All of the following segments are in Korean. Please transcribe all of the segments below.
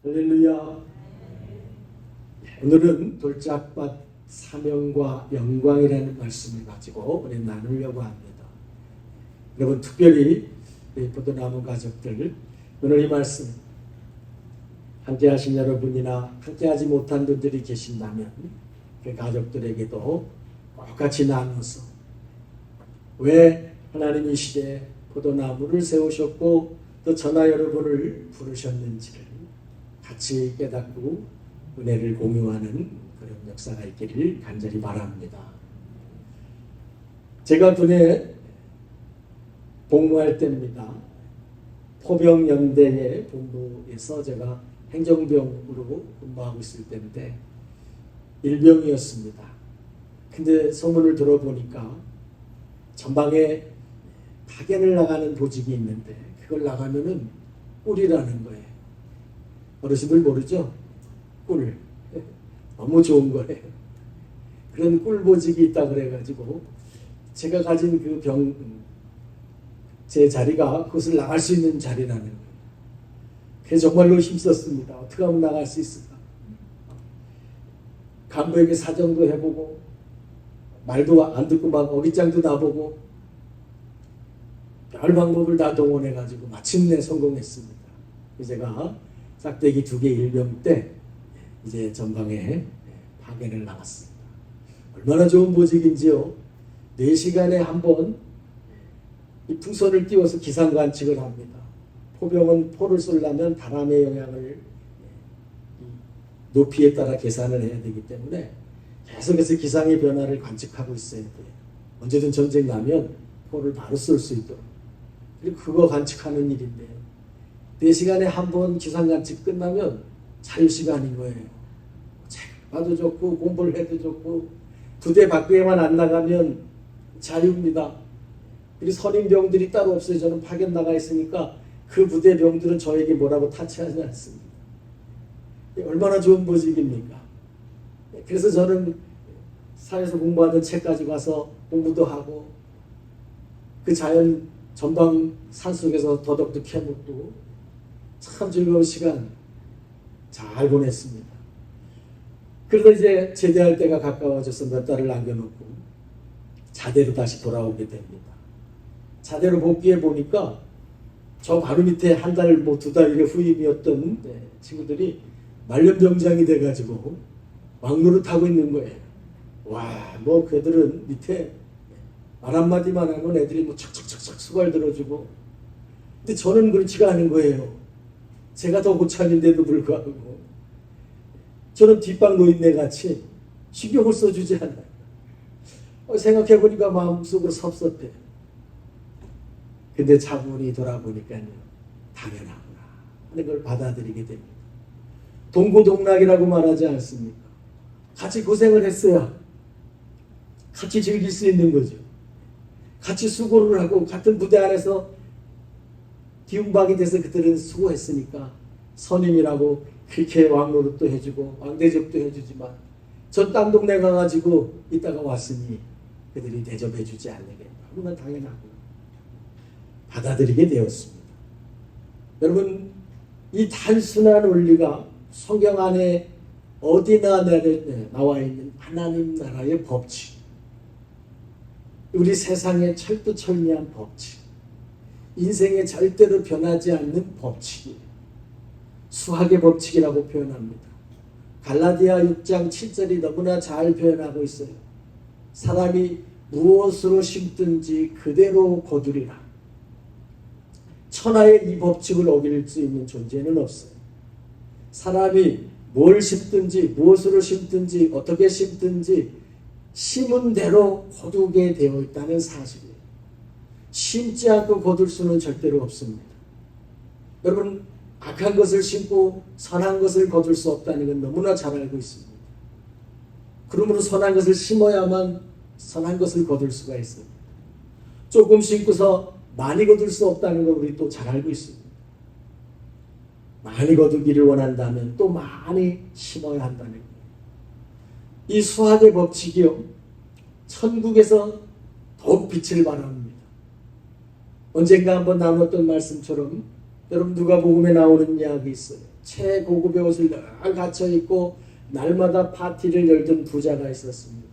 할렐루야. 오늘은 돌짝밭 사명과 영광이라는 말씀을 가지고 우리 나누려고 합니다. 여러분, 특별히 포도나무 가족들, 오늘 이 말씀 함께 하신 여러분이나 함께 하지 못한 분들이 계신다면 그 가족들에게도 똑같이 나눠서 왜 하나님 이 시대에 포도나무를 세우셨고 또 저나 여러분을 부르셨는지를 같이 깨닫고 은혜를 공유하는 그런 역사가 있기를 간절히 바랍니다. 제가 군에 복무할 때입니다. 포병연대의 본부에서 제가 행정병으로 근무하고 있을 때인데 일병이었습니다. 근데 소문을 들어보니까 전방에 파견을 나가는 보직이 있는데 그걸 나가면은 꿀이라는 거예요. 어르신들 모르죠? 꿀. 너무 좋은 거예요. 그런 꿀 보직이 있다 그래가지고 제가 가진 그 제 자리가 그것을 나갈 수 있는 자리라는 거예요. 그래서 정말로 힘썼습니다. 어떻게 하면 나갈 수 있을까? 간부에게 사정도 해보고 말도 안 듣고 막 어깃장도 나보고 별 방법을 다 동원해가지고 마침내 성공했습니다. 제가 싹대기 2개 일병 때 이제 전방에 파견을 나갔습니다. 얼마나 좋은 보직인지요. 4시간에 한 번 이 풍선을 띄워서 기상 관측을 합니다. 포병은 포를 쏘려면 바람의 영향을 높이에 따라 계산을 해야 되기 때문에 계속해서 기상의 변화를 관측하고 있어야 돼요. 언제든 전쟁 나면 포를 바로 쏠 수 있도록. 그리고 그거 관측하는 일인데 4시간에 한 번 기상 관측 끝나면 자유시간인 거예요. 책 봐도 좋고 공부를 해도 좋고 부대 밖에만 안 나가면 자유입니다. 그리고 선임병들이 따로 없어요. 저는 파견 나가 있으니까 그 부대 병들은 저에게 뭐라고 타치하지 않습니다. 얼마나 좋은 보직입니까? 그래서 저는 사회에서 공부하던 책 가지고 가서 공부도 하고 그 자연 전방 산속에서 더덕도 캐먹고 참 즐거운 시간 잘 보냈습니다. 그러다 이제 제대할 때가 가까워져서 몇 달을 남겨놓고 자대로 다시 돌아오게 됩니다. 자대로 복귀해 보니까 저 바로 밑에 한 달, 2달 후임이었던 친구들이 말년병장이 돼가지고 왕노릇하고 있는 거예요. 와, 뭐 그들은 밑에 말 한마디만 하면 애들이 뭐 척척척척 수발 들어주고, 근데 저는 그렇지가 않은 거예요. 제가 더 고참인데도 불구하고 저는 뒷방 노인네 같이 신경을 써주지 않아요. 생각해보니까 마음속으로 섭섭해요. 근데 차분히 돌아보니까요, 당연하구나 하는 걸 받아들이게 됩니다. 동고동락이라고 말하지 않습니까? 같이 고생을 했어야 같이 즐길 수 있는 거죠. 같이 수고를 하고 같은 부대 안에서 기운박이 돼서 그들은 수고했으니까 선임이라고 그렇게 왕노릇도 해주고 왕대접도 해주지만 전 딴 동네 가가지고 이따가 왔으니 그들이 대접해주지 않는게 너무나 당연하고 받아들이게 되었습니다. 여러분, 이 단순한 원리가 성경 안에 어디나 나와 있는 하나님 나라의 법칙, 우리 세상의 철두철미한 법칙, 인생에 절대로 변하지 않는 법칙이에요. 수학의 법칙이라고 표현합니다. 갈라디아 6장 7절이 너무나 잘 표현하고 있어요. 사람이 무엇으로 심든지 그대로 거두리라. 천하의 이 법칙을 어길 수 있는 존재는 없어요. 사람이 뭘 심든지 무엇으로 심든지 어떻게 심든지 심은 대로 거두게 되어 있다는 사실이에요. 심지 않고 거둘 수는 절대로 없습니다. 여러분, 악한 것을 심고 선한 것을 거둘 수 없다는 건 너무나 잘 알고 있습니다. 그러므로 선한 것을 심어야만 선한 것을 거둘 수가 있어요. 조금 심고서 많이 거둘 수 없다는 걸 우리 또 잘 알고 있습니다. 많이 거두기를 원한다면 또 많이 심어야 한다는 거예요. 이 수학의 법칙이요, 천국에서 더욱 빛을 발합니다. 언젠가 한번 나눴던 말씀처럼 여러분 누가복음에 나오는 이야기 있어요. 최고급의 옷을 늘 갖춰 입고 날마다 파티를 열던 부자가 있었습니다.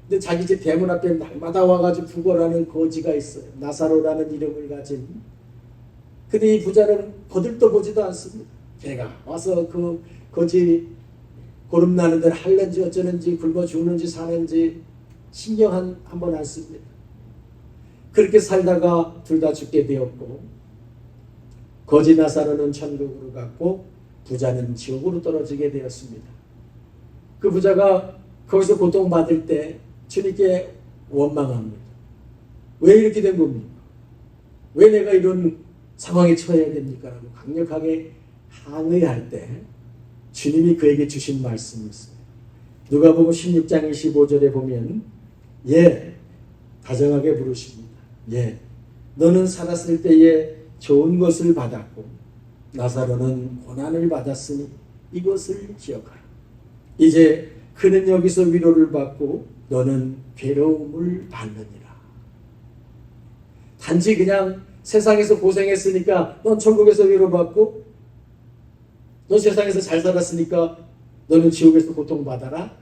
근데 자기 집 대문 앞에 날마다 와가지고 구걸하는 거지가 있어요. 나사로라는 이름을 가진. 근데 이 부자는 거들떠보지도 않습니다. 걔가 와서 그 거지 고름나는 데를 할는지 어쩌는지 굶어 죽는지 사는지 신경 한번 안 씁니다. 그렇게 살다가 둘 다 죽게 되었고, 거지 나사로는 천국으로 갔고 부자는 지옥으로 떨어지게 되었습니다. 그 부자가 거기서 고통받을 때 주님께 원망합니다. 왜 이렇게 된 겁니까? 왜 내가 이런 상황에 처해야 됩니까? 라고 강력하게 항의할 때 주님이 그에게 주신 말씀이 있어요. 누가복음 16장 25절에 보면 다정하게 부르십니다. 너는 살았을 때에 좋은 것을 받았고 나사로는 고난을 받았으니 이것을 기억하라. 이제 그는 여기서 위로를 받고 너는 괴로움을 받느니라. 단지 그냥 세상에서 고생했으니까 넌 천국에서 위로받고 넌 세상에서 잘 살았으니까 너는 지옥에서 고통받아라.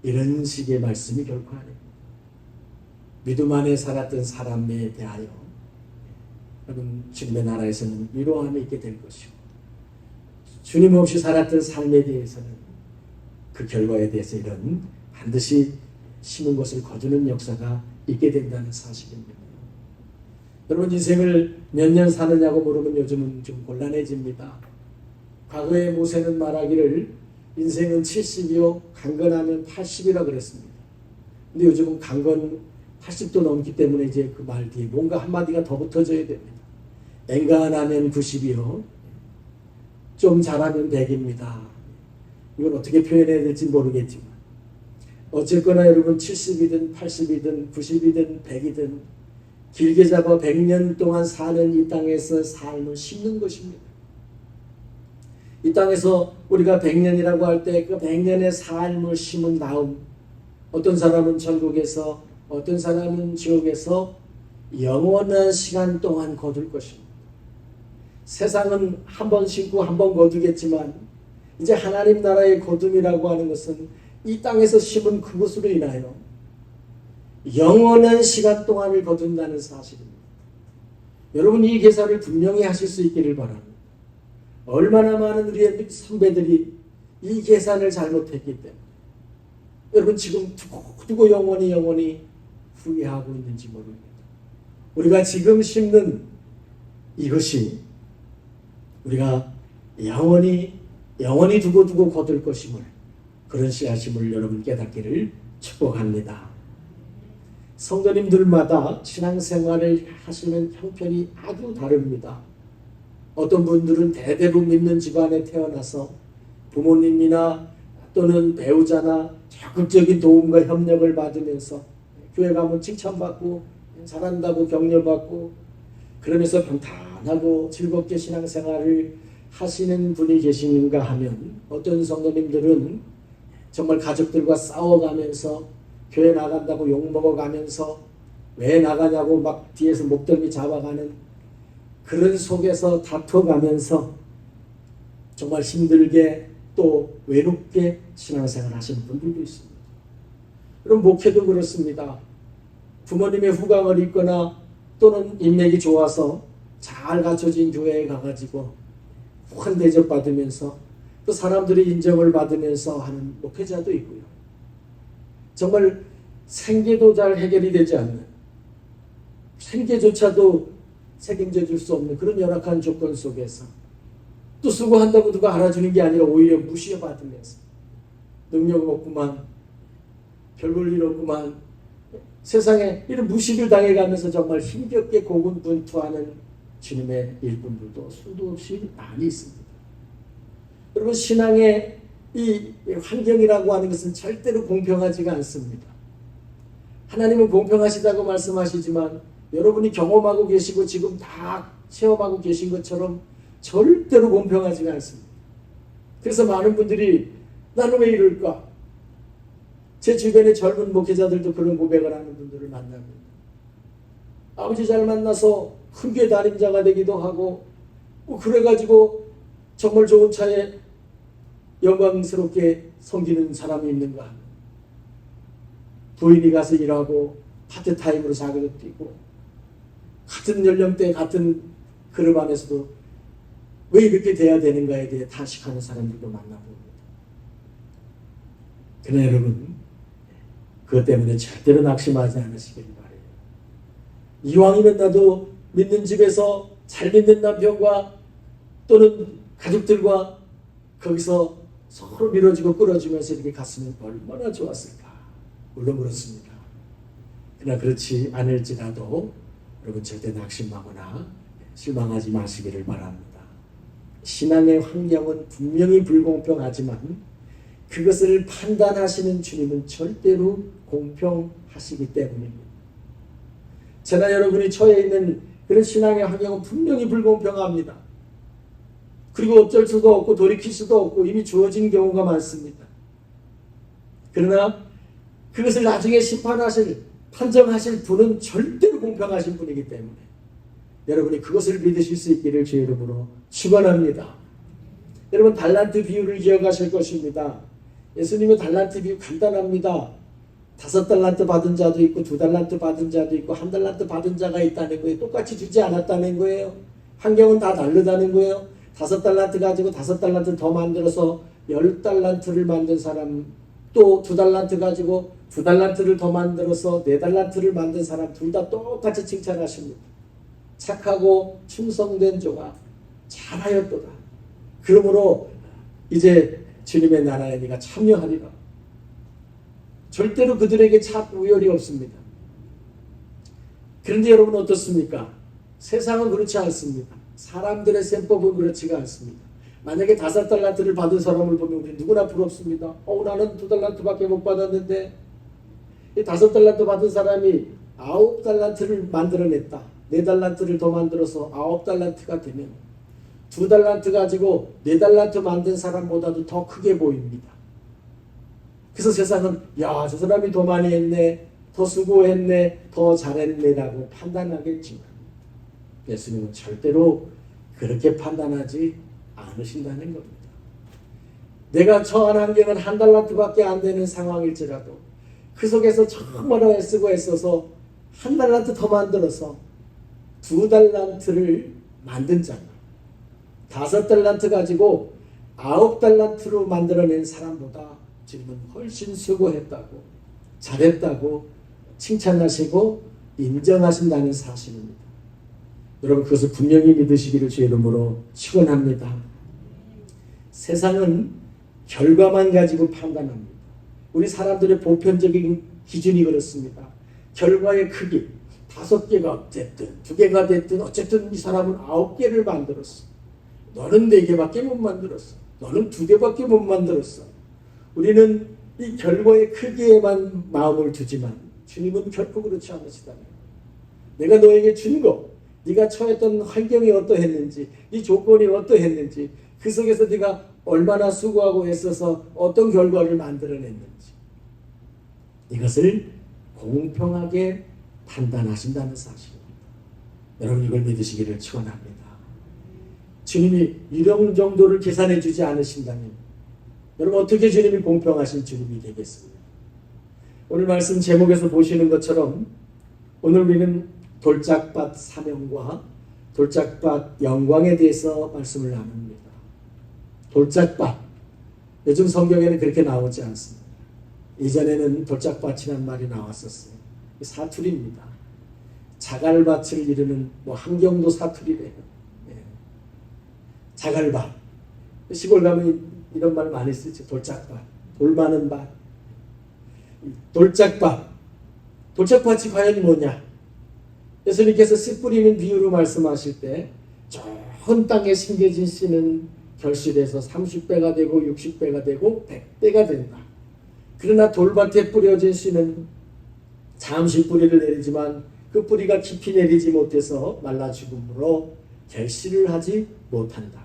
이런 식의 말씀이 결코 아닙니다. 믿음 안에 살았던 사람에 대하여 여러분 주님의 나라에서는 위로함이 있게 될 것이고, 주님 없이 살았던 삶에 대해서는 그 결과에 대해서 이런 반드시 심은 것을 거두는 역사가 있게 된다는 사실입니다. 여러분 인생을 몇 년 사느냐고 물으면 요즘은 좀 곤란해집니다. 과거에 모세는 말하기를 인생은 70이요 강건하면 80이라 그랬습니다. 근데 요즘은 강건 80도 넘기 때문에 이제 그 말 뒤에 뭔가 한마디가 더 붙어져야 됩니다. 맹간하면 90이요 좀 잘하면 100입니다. 이걸 어떻게 표현해야 될지 모르겠지만 어쨌거나 여러분 70이든 80이든 90이든 100이든 길게 잡아 100년 동안 사는 이 땅에서 삶을 심는 것입니다. 이 땅에서 우리가 100년이라고 할 때 그 100년의 삶을 심은 다음 어떤 사람은 천국에서 어떤 사람은 지옥에서 영원한 시간 동안 거둘 것입니다. 세상은 한 번 심고 한 번 거두겠지만 이제 하나님 나라의 거둠이라고 하는 것은 이 땅에서 심은 그것으로 인하여 영원한 시간 동안을 거둔다는 사실입니다. 여러분 이 계산을 분명히 하실 수 있기를 바랍니다. 얼마나 많은 우리의 선배들이 이 계산을 잘못했기 때문에 여러분 지금 두고 영원히 후회하고 있는지 모릅니다. 우리가 지금 심는 이것이 우리가 영원히 두고 거둘 것임을, 그런 씨앗임을 여러분 깨닫기를 축복합니다. 성도님들마다 신앙생활을 하시는 형편이 아주 다릅니다. 어떤 분들은 대대로 믿는 집안에 태어나서 부모님이나 또는 배우자나 적극적인 도움과 협력을 받으면서 교회 가면 칭찬받고 잘한다고 격려받고 그러면서 평탄하고 즐겁게 신앙생활을 하시는 분이 계시는가 하면, 어떤 성도님들은 정말 가족들과 싸워가면서 교회 나간다고 욕먹어가면서 왜 나가냐고 막 뒤에서 목덜미 잡아가는 그런 속에서 다퉈가면서 정말 힘들게 또 외롭게 신앙생활 하시는 분들도 있습니다. 그럼 목회도 그렇습니다. 부모님의 후광을 입거나 또는 인맥이 좋아서 잘 갖춰진 교회에 가가지고 큰 대접받으면서 또 사람들의 인정을 받으면서 하는 목회자도 있고요. 정말 생계도 잘 해결이 되지 않는, 생계조차도 책임져 줄 수 없는 그런 열악한 조건 속에서 또 수고한다고 누가 알아주는 게 아니라 오히려 무시받으면서 능력 없구만, 별 볼 일 없구만, 세상에 이런 무시를 당해가면서 정말 힘겹게 고군분투하는 주님의 일꾼들도 수도 없이 많이 있습니다. 여러분 신앙의 이 환경이라고 하는 것은 절대로 공평하지가 않습니다. 하나님은 공평하시다고 말씀하시지만 여러분이 경험하고 계시고 지금 다 체험하고 계신 것처럼 절대로 공평하지가 않습니다. 그래서 많은 분들이 나는 왜 이럴까? 제 주변의 젊은 목회자들도 그런 고백을 하는 분들을 만납니다. 아버지 잘 만나서 큰 교회 담임자가 되기도 하고 그래가지고 정말 좋은 차에 영광스럽게 섬기는 사람이 있는가? 부인이 가서 일하고 파트타임으로 자기도 뛰고 같은 연령대 같은 그룹 안에서도 왜 이렇게 돼야 되는가에 대해 탄식하는 사람들도 만나봅니다. 그러나 여러분, 그것 때문에 절대로 낙심하지 않으시길 바라요. 이왕이면 나도 믿는 집에서 잘 믿는 남편과 또는 가족들과 거기서 서로 밀어주고 끌어주면서 이렇게 갔으면 얼마나 좋았을까. 물론 그렇습니다. 그러나 그렇지 않을지라도 여러분 절대 낙심하거나 실망하지 마시기를 바랍니다. 신앙의 환경은 분명히 불공평하지만 그것을 판단하시는 주님은 절대로 공평하시기 때문입니다. 저나 여러분이 처해 있는 그런 신앙의 환경은 분명히 불공평합니다. 그리고 어쩔 수도 없고 돌이킬 수도 없고 이미 주어진 경우가 많습니다. 그러나 그것을 나중에 심판하실, 판정하실 분은 절대로 공평하신 분이기 때문에 여러분이 그것을 믿으실 수 있기를 주의 이름으로 축원합니다. 여러분, 달란트 비유를 기억하실 것입니다. 예수님의 달란트 비유 간단합니다. 5달란트 받은 자도 있고 2달란트 받은 자도 있고 1달란트 받은 자가 있다는 거예요. 똑같이 주지 않았다는 거예요. 환경은 다 다르다는 거예요. 5달란트 가지고 5달란트 더 만들어서 10달란트를 만든 사람, 또 2달란트 가지고 2달란트를 더 만들어서 4달란트를 만든 사람 둘 다 똑같이 칭찬하십니다. 착하고 충성된 조가 잘하였도다. 그러므로 이제 주님의 나라에 네가 참여하리라. 절대로 그들에게 우열이 없습니다. 그런데 여러분 어떻습니까? 세상은 그렇지 않습니다. 사람들의 셈법은 그렇지가 않습니다. 만약에 5달란트를 받은 사람을 보면 우리 누구나 부럽습니다. 나는 2달란트밖에 못 받았는데 이 5달란트 받은 사람이 9달란트를 만들어냈다. 4달란트를 더 만들어서 9달란트가 되면 2달란트 가지고 4달란트 만든 사람보다도 더 크게 보입니다. 그래서 세상은 야, 저 사람이 더 많이 했네, 더 수고했네, 더 잘했네 라고 판단하겠지만 예수님은 절대로 그렇게 판단하지 않으신다는 겁니다. 내가 처한 환경은 1달란트밖에 안 되는 상황일지라도 그 속에서 정말 애쓰고 애써서 1달란트 더 만들어서 2달란트를 만든 자가 5달란트 가지고 9달란트로 만들어낸 사람보다 주님은 훨씬 수고했다고 잘했다고 칭찬하시고 인정하신다는 사실입니다. 여러분, 그것을 분명히 믿으시기를 주의 이름으로 축원합니다. 세상은 결과만 가지고 판단합니다. 우리 사람들의 보편적인 기준이 그렇습니다. 결과의 크기 5개가 됐든 2개가 됐든 어쨌든 이 사람은 9개를 만들었어. 너는 4개밖에 못 만들었어. 너는 2개밖에 못 만들었어. 우리는 이 결과의 크기에만 마음을 두지만 주님은 결코 그렇지 않으시다는 거예요. 내가 너에게 준 거, 네가 처했던 환경이 어떠했는지, 이 조건이 어떠했는지, 그 속에서 네가 얼마나 수고하고 애써서 어떤 결과를 만들어냈는지 이것을 공평하게 판단하신다는 사실입니다. 여러분, 이걸 믿으시기를 축원합니다. 주님이 이런 정도를 계산해 주지 않으신다면 여러분, 어떻게 주님이 공평하신 주님이 되겠습니까? 오늘 말씀 제목에서 보시는 것처럼 오늘 우리는 돌짝밭 사명과 돌짝밭 영광에 대해서 말씀을 나눕니다. 돌짝밭, 요즘 성경에는 그렇게 나오지 않습니다. 이전에는 돌짝밭이라는 말이 나왔었어요. 사투리입니다. 자갈밭을 이루는 함경도 사투리래요. 자갈밭. 시골 가면 이런 말 많이 쓰죠. 돌짝밭, 돌 많은 밭. 돌짝밭. 돌짝밭이 과연 뭐냐? 예수님께서 씨 뿌리는 비유로 말씀하실 때 좋은 땅에 심겨진 씨는 결실해서 30배가 되고 60배가 되고 100배가 된다. 그러나 돌밭에 뿌려진 씨는 잠시 뿌리를 내리지만 그 뿌리가 깊이 내리지 못해서 말라 죽음으로 결실을 하지 못한다.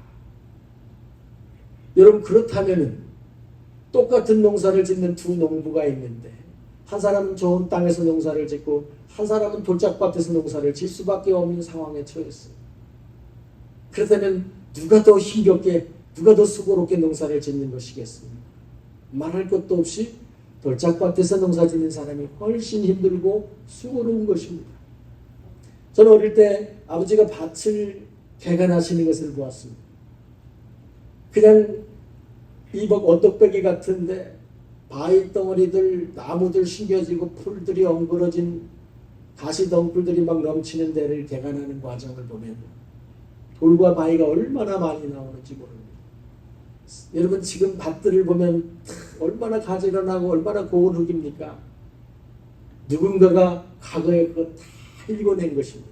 여러분, 그렇다면 똑같은 농사를 짓는 두 농부가 있는데 한 사람은 좋은 땅에서 농사를 짓고 한 사람은 돌짝밭에서 농사를 질 수밖에 없는 상황에 처했어요. 그렇다면 누가 더 힘겹게 누가 더 수고롭게 농사를 짓는 것이겠습니까? 말할 것도 없이 돌짝밭에서 농사 짓는 사람이 훨씬 힘들고 수고로운 것입니다. 저는 어릴 때 아버지가 밭을 개간하시는 것을 보았습니다. 그냥 이복 언덕배기 같은데 바위 덩어리들, 나무들 심겨지고 풀들이 엉그러진 가시덩굴들이 막 넘치는 데를 개간하는 과정을 보면 돌과 바위가 얼마나 많이 나오는지 모릅니다. 여러분 지금 밭들을 보면 얼마나 가지런하고 나고 얼마나 고운 흙입니까? 누군가가 과거에 그거 다 읽어낸 것입니다.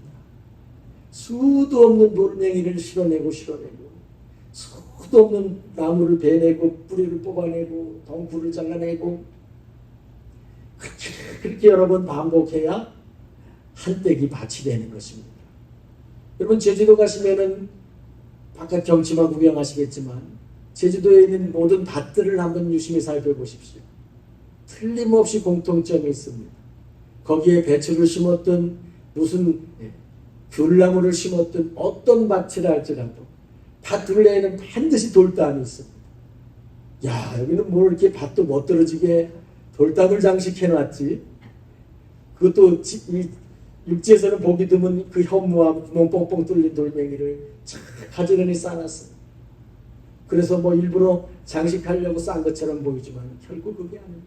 수도 없는 돌멩이를 실어내고 수도 없는 나무를 베내고 뿌리를 뽑아내고 덩굴을 잘라내고 그렇게 여러 번 반복해야 한 떼기 밭이 되는 것입니다. 여러분 제주도 가시면은 바깥 경치만 구경하시겠지만 제주도에 있는 모든 밭들을 한번 유심히 살펴보십시오. 틀림없이 공통점이 있습니다. 거기에 배추를 심었든 무슨 귤나무를 심었든 어떤 밭이라 할지라도 밭 둘레에는 반드시 돌담이 있습니다. 야, 여기는 뭐 이렇게 밭도 멋들어지게 돌담을 장식해놨지. 그것도 이 육지에서는 보기 드문 그 현무암 구멍 뻥뻥 뚫린 돌멩이를 참 가지런히 쌓아놨어요. 그래서 뭐 일부러 장식하려고 싼 것처럼 보이지만 결국 그게 아닙니다.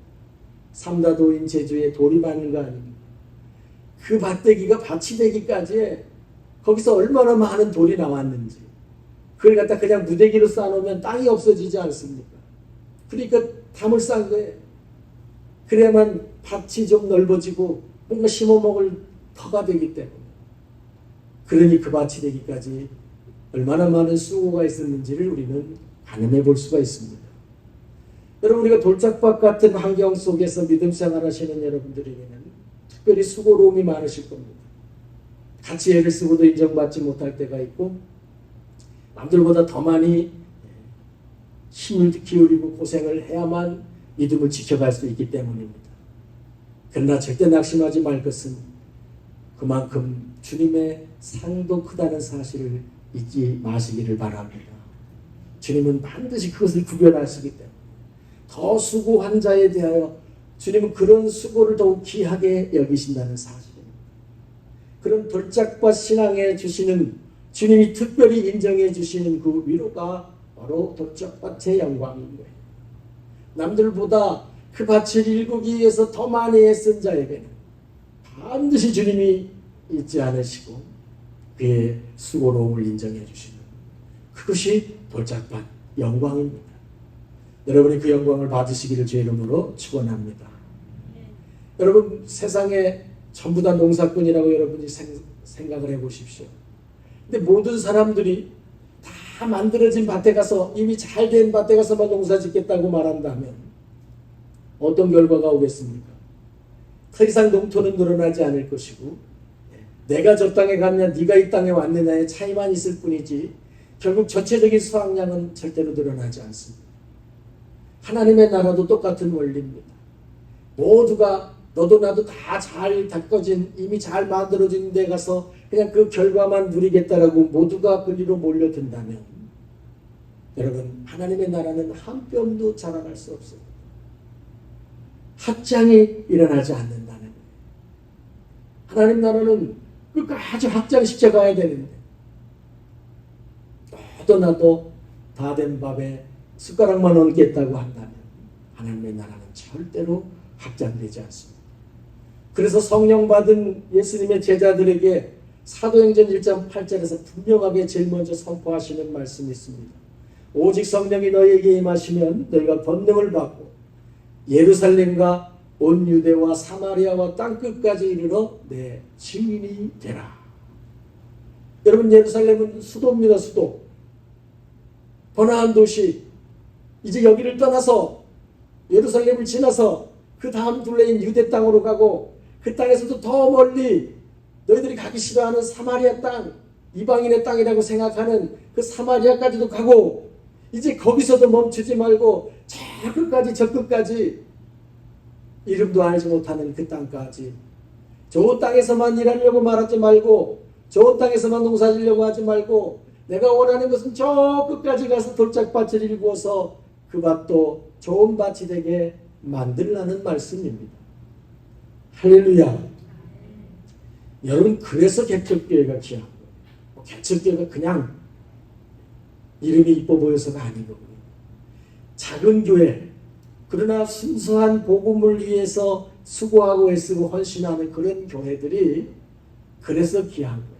삼다도인 제주에 돌이 많은 거 아닙니까? 그 밭대기가 밭이 되기까지 거기서 얼마나 많은 돌이 나왔는지 그걸 갖다 그냥 무대기로 쌓아놓으면 땅이 없어지지 않습니까? 그러니까 담을 쌓은 거예요. 그래야만 밭이 좀 넓어지고 뭔가 심어먹을 터가 되기 때문에. 그러니 그 밭이 되기까지 얼마나 많은 수고가 있었는지를 우리는 가늠해 볼 수가 있습니다. 여러분 우리가 돌짝밭 같은 환경 속에서 믿음 생활하시는 여러분들에게는 특별히 수고로움이 많으실 겁니다. 같이 애를 쓰고도 인정받지 못할 때가 있고 남들보다 더 많이 힘을 기울이고 고생을 해야만 믿음을 지켜갈 수 있기 때문입니다. 그러나 절대 낙심하지 말 것은 그만큼 주님의 상도 크다는 사실을 잊지 마시기를 바랍니다. 주님은 반드시 그것을 구별하시기 때문에 더 수고한 자에 대하여 주님은 그런 수고를 더욱 귀하게 여기신다는 사실입니다. 그런 돌짝밭 신앙에 주시는 주님이 특별히 인정해 주시는 그 위로가 바로 돌짝밭의 영광인 거예요. 남들보다 그 밭을 일구기 위해서 더 많이 애쓴 자에게는 반드시 주님이 잊지 않으시고 그의 수고로움을 인정해 주시는 그것이 돌짝밭 영광입니다. 여러분이 그 영광을 받으시기를 주의 이름으로 축원합니다. 여러분 세상에 전부 다 농사꾼이라고 여러분이 생각을 해보십시오. 근데 모든 사람들이 다 만들어진 밭에 가서 이미 잘된 밭에 가서만 농사 짓겠다고 말한다면 어떤 결과가 오겠습니까? 더 이상 농토는 늘어나지 않을 것이고 내가 저 땅에 갔냐 네가 이 땅에 왔느냐의 차이만 있을 뿐이지 결국 전체적인 수확량은 절대로 늘어나지 않습니다. 하나님의 나라도 똑같은 원리입니다. 모두가 너도 나도 다 잘 닦아진 이미 잘 만들어진 데 가서 그냥 그 결과만 누리겠다라고 모두가 그리로 몰려든다면 여러분 하나님의 나라는 한 뼘도 자라날 수 없어요. 확장이 일어나지 않는다는 거예요. 하나님 나라는 끝까지 확장시켜 가야 되는데 너도 나도 다 된 밥에 숟가락만 얹겠다고 한다면 하나님의 나라는 절대로 확장되지 않습니다. 그래서 성령 받은 예수님의 제자들에게 사도행전 1장 8절에서 분명하게 제일 먼저 선포하시는 말씀이 있습니다. 오직 성령이 너희에게 임하시면 너희가 권능을 받고 예루살렘과 온 유대와 사마리아와 땅끝까지 이르러 내 증인이 되라. 여러분 예루살렘은 수도입니다. 수도. 번화한 도시. 이제 여기를 떠나서 예루살렘을 지나서 그 다음 둘레인 유대 땅으로 가고 그 땅에서도 더 멀리 너희들이 가기 싫어하는 사마리아 땅, 이방인의 땅이라고 생각하는 그 사마리아까지도 가고 이제 거기서도 멈추지 말고 저 끝까지 이름도 알지 못하는 그 땅까지 저 땅에서만 일하려고 말하지 말고 저 땅에서만 농사지려고 하지 말고 내가 원하는 것은 저 끝까지 가서 돌짝밭을 일구어서 그 밭도 좋은 밭이 되게 만들라는 말씀입니다. 할렐루야. 여러분, 그래서 개척교회가 귀한 거예요. 개척교회가 그냥 이름이 이뻐 보여서가 아니거든요. 작은 교회, 그러나 순수한 복음을 위해서 수고하고 애쓰고 헌신하는 그런 교회들이 그래서 귀한 거예요.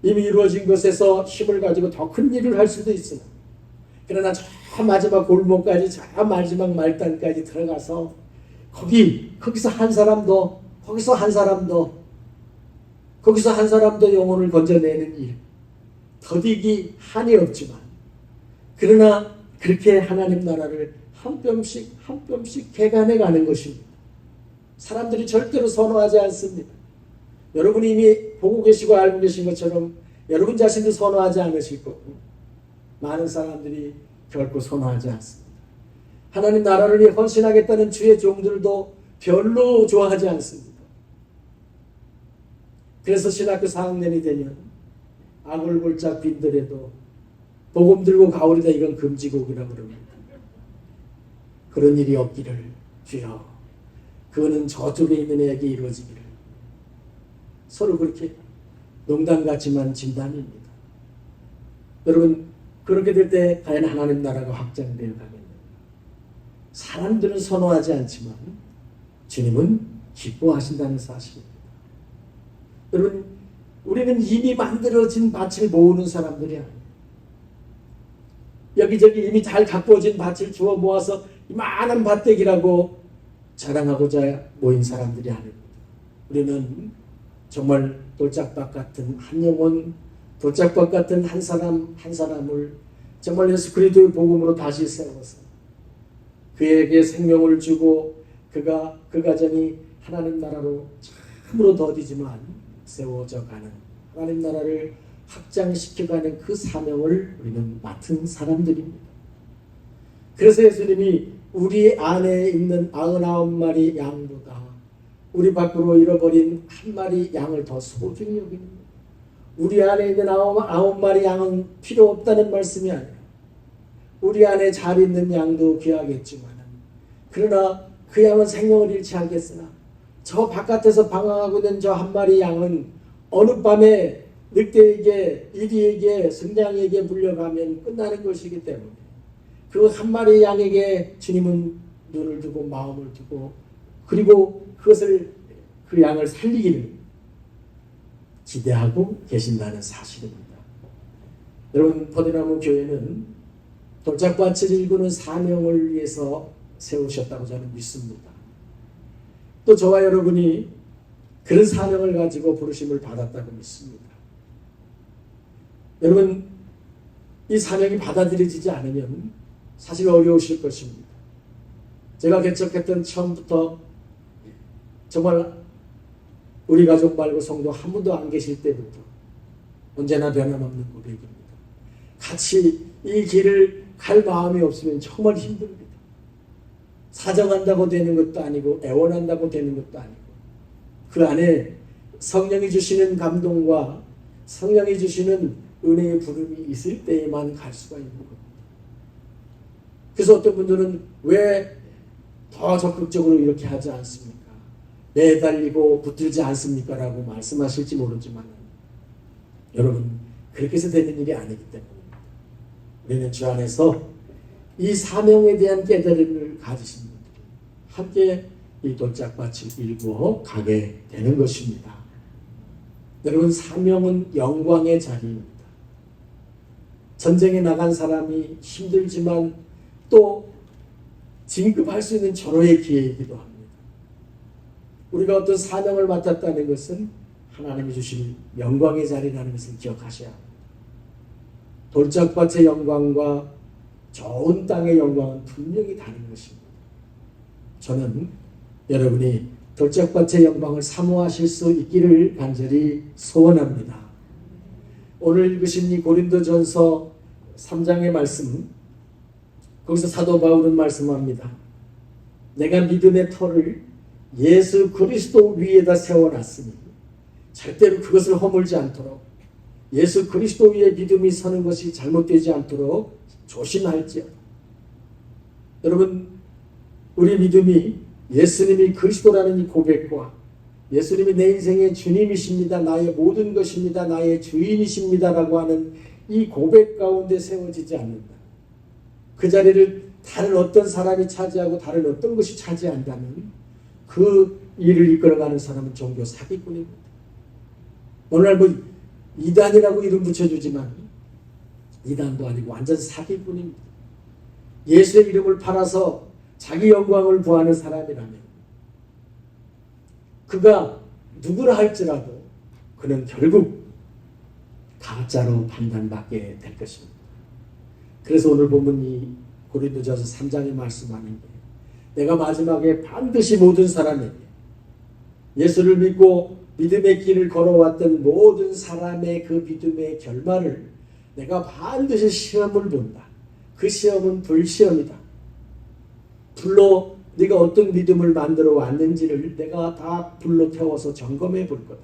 이미 이루어진 것에서 힘을 가지고 더 큰 일을 할 수도 있으나, 그러나 저 마지막 골목까지, 저 마지막 말단까지 들어가서 거기서 한 사람 더, 거기서 한 사람 더, 거기서 한 사람 더 영혼을 건져내는 일, 더디기 한이 없지만, 그러나 그렇게 하나님 나라를 한 뼘씩 한 뼘씩 개간해 가는 것입니다. 사람들이 절대로 선호하지 않습니다. 여러분이 이미 보고 계시고 알고 계신 것처럼 여러분 자신도 선호하지 않으실 거고, 많은 사람들이 결코 선호하지 않습니다. 하나님 나라를 위해 헌신하겠다는 주의 종들도 별로 좋아하지 않습니다. 그래서 신학교 4학년이 되면 아골골짝 빈들에도 복음 들고 가오리다, 이건 금지곡이라고 그럽니다. 그런 일이 없기를 주여, 그거는 저쪽에 있는 애에게 이루어지기를. 서로 그렇게 농담 같지만 진담입니다. 여러분, 그렇게 될 때 과연 하나님 나라가 확장되어 가겠는가? 사람들은 선호하지 않지만 주님은 기뻐하신다는 사실입니다. 여러분, 우리는 이미 만들어진 밭을 모으는 사람들이 아니에요. 여기저기 이미 잘 가꾸어진 밭을 주워 모아서 이만한 밭대기라고 자랑하고자 모인 사람들이 아닙니다. 우리는 정말 돌짝밭 같은 한 영혼, 돌짝밭 같은 한 사람 한 사람을 정말 예수 그리스도의 복음으로 다시 세워서 그에게 생명을 주고 그가 그 가정이 하나님 나라로 참으로 더디지만 세워져 가는, 하나님 나라를 확장시켜가는 그 사명을 우리는 맡은 사람들입니다. 그래서 예수님이 우리 안에 있는 99마리 양보다 우리 밖으로 잃어버린 한 마리 양을 더 소중히 여깁니다. 우리 안에 있는 99마리 양은 필요 없다는 말씀이 아니라 우리 안에 잘 있는 양도 귀하겠지만, 그러나 그 양은 생명을 잃지 않겠으나 저 바깥에서 방황하고 있는 저 한 마리 양은 어느 밤에 늑대에게, 이리에게, 승냥이에게 물려가면 끝나는 것이기 때문에 그 한 마리 양에게 주님은 눈을 두고 마음을 두고, 그리고 그것을, 그 양을 살리기를 기대하고 계신다는 사실입니다. 여러분, 포도나무 교회는 돌짝밭을 일구는 사명을 위해서 세우셨다고 저는 믿습니다. 또 저와 여러분이 그런 사명을 가지고 부르심을 받았다고 믿습니다. 여러분, 이 사명이 받아들여지지 않으면 사실 어려우실 것입니다. 제가 개척했던 처음부터 정말 우리 가족 말고 성도 한 분도 안 계실 때부터 언제나 변함없는 고백입니다. 같이 이 길을 갈 마음이 없으면 정말 힘듭니다. 사정한다고 되는 것도 아니고 애원한다고 되는 것도 아니고, 그 안에 성령이 주시는 감동과 성령이 주시는 은혜의 부름이 있을 때에만 갈 수가 있는 겁니다. 그래서 어떤 분들은 왜 더 적극적으로 이렇게 하지 않습니까? 매달리고 붙들지 않습니까? 라고 말씀하실지 모르지만, 여러분, 그렇게 해서 되는 일이 아니기 때문입니다. 우리는 주 안에서 이 사명에 대한 깨달음을 가지신 분들이 함께 이 돌짝밭을 일구어 가게 되는 것입니다. 여러분, 사명은 영광의 자리입니다. 전쟁에 나간 사람이 힘들지만 또 진급할 수 있는 절호의 기회이기도 합니다. 우리가 어떤 사명을 맡았다는 것은 하나님이 주신 영광의 자리라는 것을 기억하셔야 합니다. 돌짝밭의 영광과 좋은 땅의 영광은 분명히 다른 것입니다. 저는 여러분이 돌짝밭의 영광을 사모하실 수 있기를 간절히 소원합니다. 오늘 읽으신 이 고린도전서 3장의 말씀, 거기서 사도 바울은 말씀합니다. 내가 믿음의 터를 예수 그리스도 위에다 세워놨으니 절대로 그것을 허물지 않도록 예수 그리스도 위에 믿음이 서는 것이 잘못되지 않도록 조심할지어다. 여러분, 우리 믿음이 예수님이 그리스도라는 이 고백과 예수님이 내 인생의 주님이십니다, 나의 모든 것입니다, 나의 주인이십니다 라고 하는 이 고백 가운데 세워지지 않는다. 그 자리를 다른 어떤 사람이 차지하고 다른 어떤 것이 차지한다면 그 일을 이끌어가는 사람은 종교 사기꾼입니다. 오늘날 뭐 이단이라고 이름 붙여주지만 이단도 아니고 완전 사기꾼입니다. 예수의 이름을 팔아서 자기 영광을 구하는 사람이라면 그가 누구라 할지라도 그는 결국 가짜로 판단받게 될 것입니다. 그래서 오늘 본문이 고린도전서 3장에 말씀하는 게 내가 마지막에 반드시 모든 사람에게 예수를 믿고 믿음의 길을 걸어왔던 모든 사람의 그 믿음의 결말을 내가 반드시 시험을 본다. 그 시험은 불시험이다. 불로 네가 어떤 믿음을 만들어 왔는지를 내가 다 불로 태워서 점검해 볼 거다.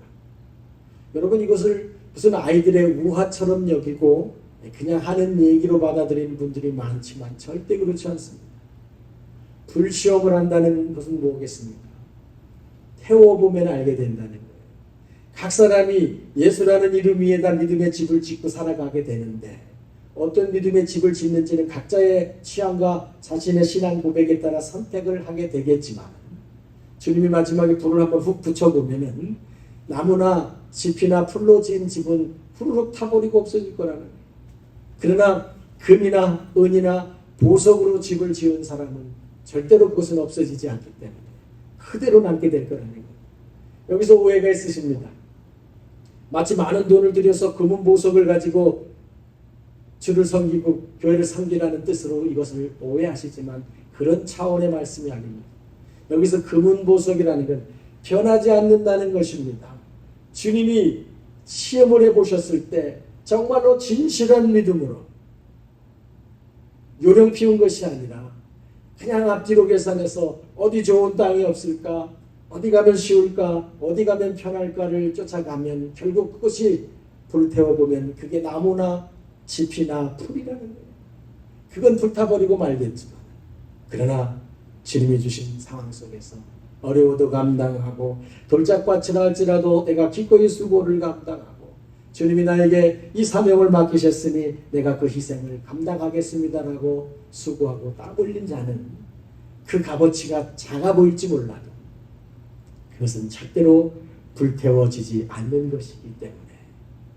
여러분, 이것을 무슨 아이들의 우화처럼 여기고 그냥 하는 얘기로 받아들이는 분들이 많지만 절대 그렇지 않습니다. 불시험을 한다는 것은 뭐겠습니까? 태워보면 알게 된다는 거예요. 각 사람이 예수라는 이름 위에다 믿음의 집을 짓고 살아가게 되는데 어떤 믿음의 집을 짓는지는 각자의 취향과 자신의 신앙 고백에 따라 선택을 하게 되겠지만 주님이 마지막에 불을 한번 훅 붙여보면은 나무나 짚이나 풀로 지은 집은 후루룩 타버리고 없어질 거라는 거예요. 그러나 금이나 은이나 보석으로 집을 지은 사람은 절대로 그것은 없어지지 않기 때문에 그대로 남게 될 거라는 거예요. 여기서 오해가 있으십니다. 마치 많은 돈을 들여서 금은 보석을 가지고 주를 섬기고 교회를 섬기라는 뜻으로 이것을 오해하시지만 그런 차원의 말씀이 아닙니다. 여기서 금은 보석이라는 건 변하지 않는다는 것입니다. 주님이 시험을 해보셨을 때 정말로 진실한 믿음으로 요령 피운 것이 아니라 그냥 앞뒤로 계산해서 어디 좋은 땅이 없을까, 어디 가면 쉬울까, 어디 가면 편할까를 쫓아가면 결국 그것이 불태워보면 그게 나무나 짚이나 풀이라는 거예요. 그건 불타버리고 말겠지만 그러나 주님이 주신 상황 속에서 어려워도 감당하고 돌짝밭이라 할지라도 내가 기꺼이 수고를 감당하고 주님이 나에게 이 사명을 맡기셨으니 내가 그 희생을 감당하겠습니다라고 수고하고 땀 흘린 자는 그 값어치가 작아 보일지 몰라도 그것은 절대로 불태워지지 않는 것이기 때문에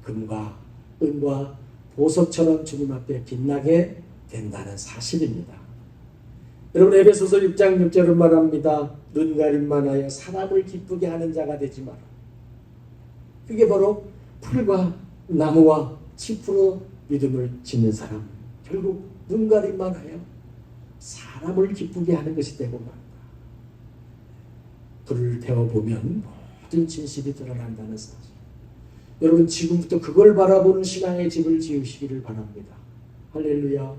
금과 은과 보석처럼 주님 앞에 빛나게 된다는 사실입니다. 여러분, 에베소서 6장 6절은 말합니다. 눈가림만 하여 사람을 기쁘게 하는 자가 되지 마라. 그게 바로 풀과 나무와 짚으로 믿음을 짓는 사람, 결국 눈가림만 하여 사람을 기쁘게 하는 것이 되고 말다. 불을 태워보면 모든 진실이 드러난다는 사실. 여러분, 지금부터 그걸 바라보는 신앙의 집을 지으시기를 바랍니다. 할렐루야.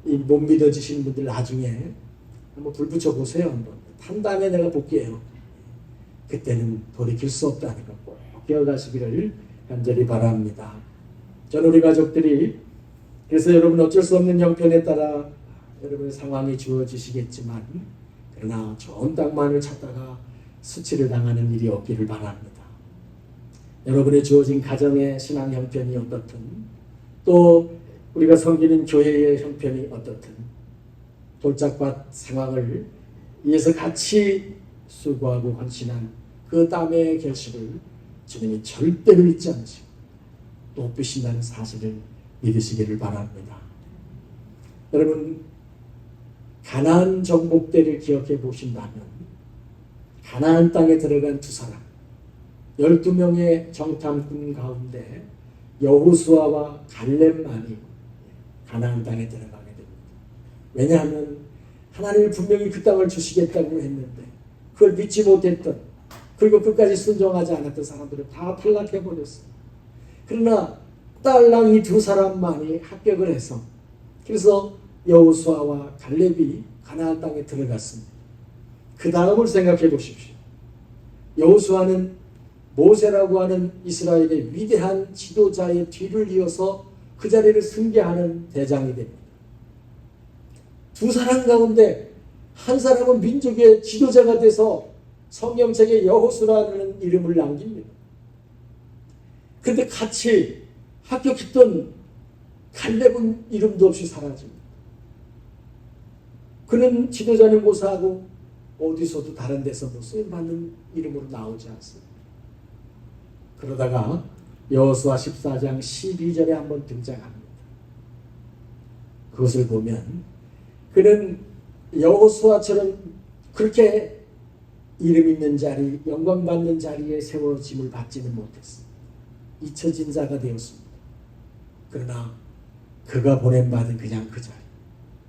못 믿어지시는 분들 나중에 한번 불 붙여보세요. 한번 탄 다음에 내가 볼게요. 그때는 돌이킬 수 없다는 거 꼭 기억하시기를 간절히 바랍니다. 저는 우리 가족들이 그래서 여러분 어쩔 수 없는 형편에 따라 여러분의 상황이 주어지시겠지만 그러나 좋은 땅만을 찾다가 수치를 당하는 일이 없기를 바랍니다. 여러분의 주어진 가정의 신앙 형편이 어떻든 또 우리가 섬기는 교회의 형편이 어떻든 돌짝밭 상황을 위해서 같이 수고하고 헌신한 그 땀의 결실을 주님이 절대로 잊지 않으시고 높이신다는 사실을 믿으시기를 바랍니다. 여러분, 가나안 정복 때를 기억해 보신다면 가나안 땅에 들어간 두 사람 12명의 정탐꾼 가운데 여호수아와 갈렙만이 가나안 땅에 들어가게 됩니다. 왜냐하면 하나님이 분명히 그 땅을 주시겠다고 했는데 그걸 믿지 못했던 그리고 끝까지 순종하지 않았던 사람들은 다 탈락해버렸어요. 그러나 딸랑 이 두 사람만이 합격을 해서 그래서 여호수아와 갈렙이 가나안 땅에 들어갔습니다. 그 다음을 생각해 보십시오. 여호수아는 모세라고 하는 이스라엘의 위대한 지도자의 뒤를 이어서 그 자리를 승계하는 대장이 됩니다. 두 사람 가운데 한 사람은 민족의 지도자가 돼서 성경책에 여호수아라는 이름을 남깁니다. 그런데 같이 합격했던 갈렙은 이름도 없이 사라집니다. 그는 지도자는 고사하고 어디서도 다른 데서도 쓰임받는 이름으로 나오지 않습니다. 그러다가 여호수아 14장 12절에 한번 등장합니다. 그것을 보면 그는 여호수아처럼 그렇게 이름 있는 자리, 영광 받는 자리에 세워짐을 받지는 못했습니다. 잊혀진 자가 되었습니다. 그러나 그가 보냄받은 그냥 그 자리,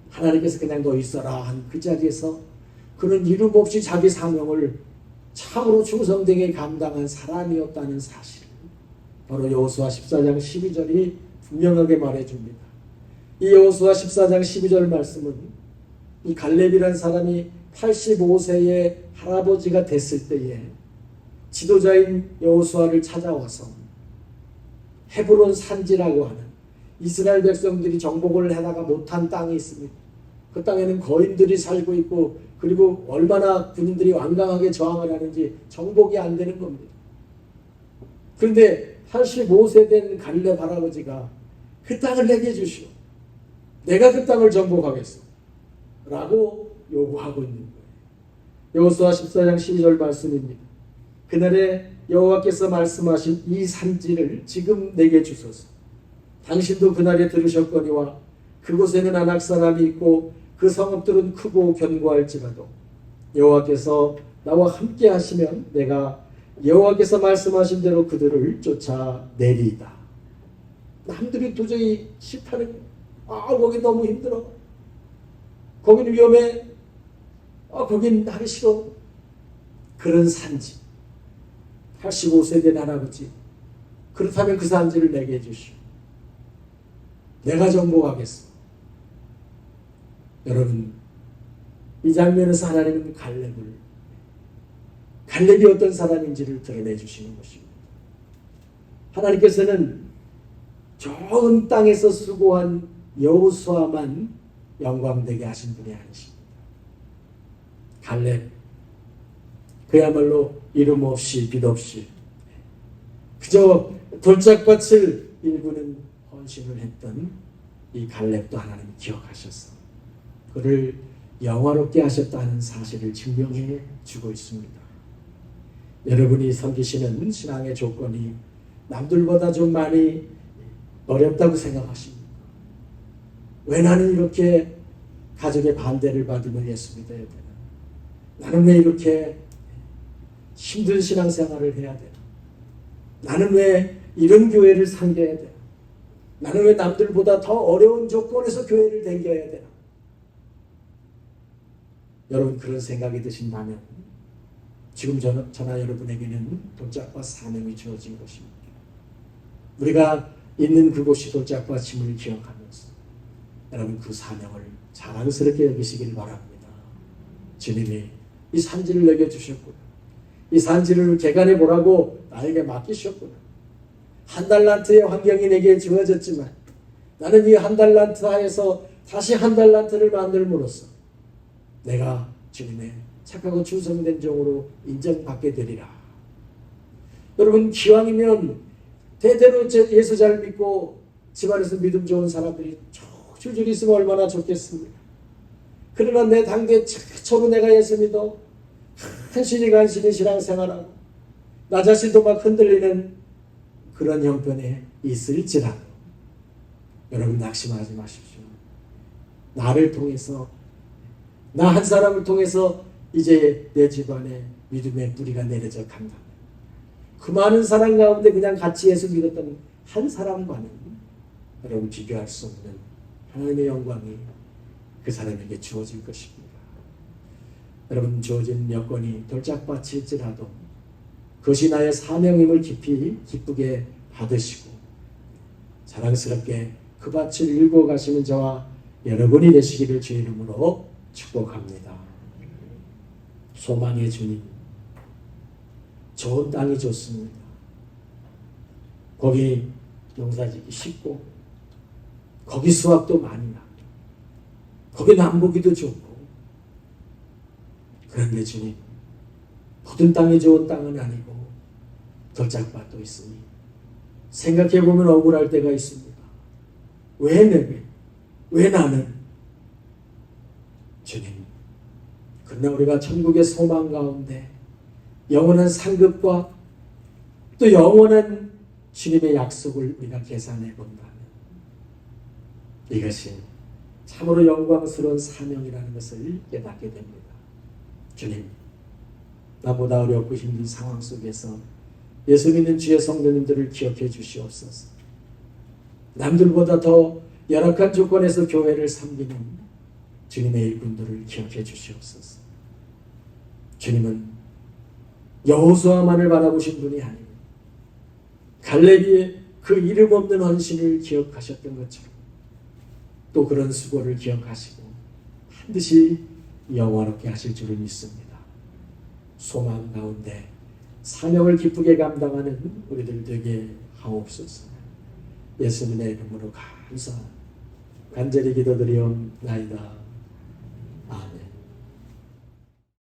하나님께서 그냥 너 있어라 한 그 자리에서 그는 이름 없이 자기 사명을 참으로 충성되게 감당한 사람이었다는 사실을 바로 여호수아 14장 12절이 분명하게 말해줍니다. 이 여호수아 14장 12절 말씀은 이 갈렙이라는 사람이 85세의 할아버지가 됐을 때에 지도자인 여호수아를 찾아와서 헤브론 산지라고 하는 이스라엘 백성들이 정복을 해나가 못한 땅이 있습니다. 그 땅에는 거인들이 살고 있고 그리고 얼마나 군인들이 완강하게 저항을 하는지 정복이 안 되는 겁니다. 그런데 85세 된 갈렙 할아버지가 그 땅을 내게 주시오. 내가 그 땅을 정복하겠어. 라고 요구하고 있는 거예요. 여호수아 14장 12절 말씀입니다. 그날에 여호와께서 말씀하신 이 산지를 지금 내게 주소서. 당신도 그날에 들으셨거니와 그곳에는 아낙 사람이 있고 그 성읍들은 크고 견고할지라도 여호와께서 나와 함께 하시면 내가 여호와께서 말씀하신 대로 그들을 쫓아내리이다. 남들이 도저히 싫다는 거기 너무 힘들어. 거긴 위험해. 거긴 하기 싫어. 그런 산지. 85세 된 할아버지. 그렇다면 그 산지를 내게 해주시오. 내가 정복하겠어. 여러분, 이 장면에서 하나님은 갈렙이 어떤 사람인지를 드러내 주시는 것입니다. 하나님께서는 좋은 땅에서 수고한 여호수아만 영광되게 하신 분이 아니십니다. 갈렙, 그야말로 이름 없이 빛 없이 그저 돌짝밭을 일구는 헌신을 했던 이 갈렙도 하나님이 기억하셔서 그를 영화롭게 하셨다는 사실을 증명해 주고 있습니다. 여러분이 섬기시는 신앙의 조건이 남들보다 좀 많이 어렵다고 생각하십니까? 왜 나는 이렇게 가족의 반대를 받으며 예수 믿어야 되나? 나는 왜 이렇게 힘든 신앙생활을 해야 되나? 나는 왜 이런 교회를 섬겨야 되나? 나는 왜 남들보다 더 어려운 조건에서 교회를 다녀야 되나? 여러분 그런 생각이 드신다면 지금 저나 여러분에게는 돌짝밭 사명이 주어진 것입니다. 우리가 있는 그곳이 돌짝밭임을 기억하면서 여러분 그 사명을 자랑스럽게 여기시길 바랍니다. 주님이 이 산지를 내게 주셨구나. 이 산지를 개간해 보라고 나에게 맡기셨구나. 한 달란트의 환경이 내게 주어졌지만 나는 이 한 달란트 하에서 다시 한 달란트를 만들므로써 내가 주님의 착하고 충성된 종으로 인정받게 되리라. 여러분 기왕이면 대대로 예수 잘 믿고 집안에서 믿음 좋은 사람들이 줄줄이 있으면 얼마나 좋겠습니까? 그러나 내 당대 최초로 내가 예수 믿어 간신히 신앙생활하고 나 자신도 막 흔들리는 그런 형편에 있을지라도 여러분 낙심하지 마십시오. 나를 통해서 나 한 사람을 통해서 이제 내 집안에 믿음의 뿌리가 내려져 간다. 그 많은 사람 가운데 그냥 같이 예수 믿었던 한 사람과는 여러분 비교할 수 없는 하나님의 영광이 그 사람에게 주어질 것입니다. 여러분 주어진 여건이 돌짝밭일지라도 그것이 나의 사명임을 깊이 기쁘게 받으시고 자랑스럽게 그 밭을 일궈 가시는 저와 여러분이 되시기를 주의 이름으로 축복합니다. 소망의 주님, 좋은 땅이 좋습니다. 거기 농사짓기 쉽고 거기 수확도 많이 나고 거기 남보기도 좋고 그런데 주님 모든 땅이 좋은 땅은 아니고 돌짝밭도 있으니 생각해보면 억울할 때가 있습니다. 왜 내게? 왜 나는? 주님, 그러나 우리가 천국의 소망 가운데 영원한 상급과 또 영원한 주님의 약속을 우리가 계산해 본다면 이것이 참으로 영광스러운 사명이라는 것을 깨닫게 됩니다. 주님, 나보다 어렵고 힘든 상황 속에서 예수 믿는 주의 성도님들을 기억해 주시옵소서. 남들보다 더 열악한 조건에서 교회를 섬기는 주님의 일꾼들을 기억해 주시옵소서. 주님은 여호수아만을 바라보신 분이 아니고 갈렙의 그 이름 없는 헌신을 기억하셨던 것처럼 또 그런 수고를 기억하시고 반드시 영화롭게 하실 줄을 믿습니다. 소망 가운데 사명을 기쁘게 감당하는 우리들 되게 하옵소서. 예수님의 이름으로 간절히 기도드리옵나이다.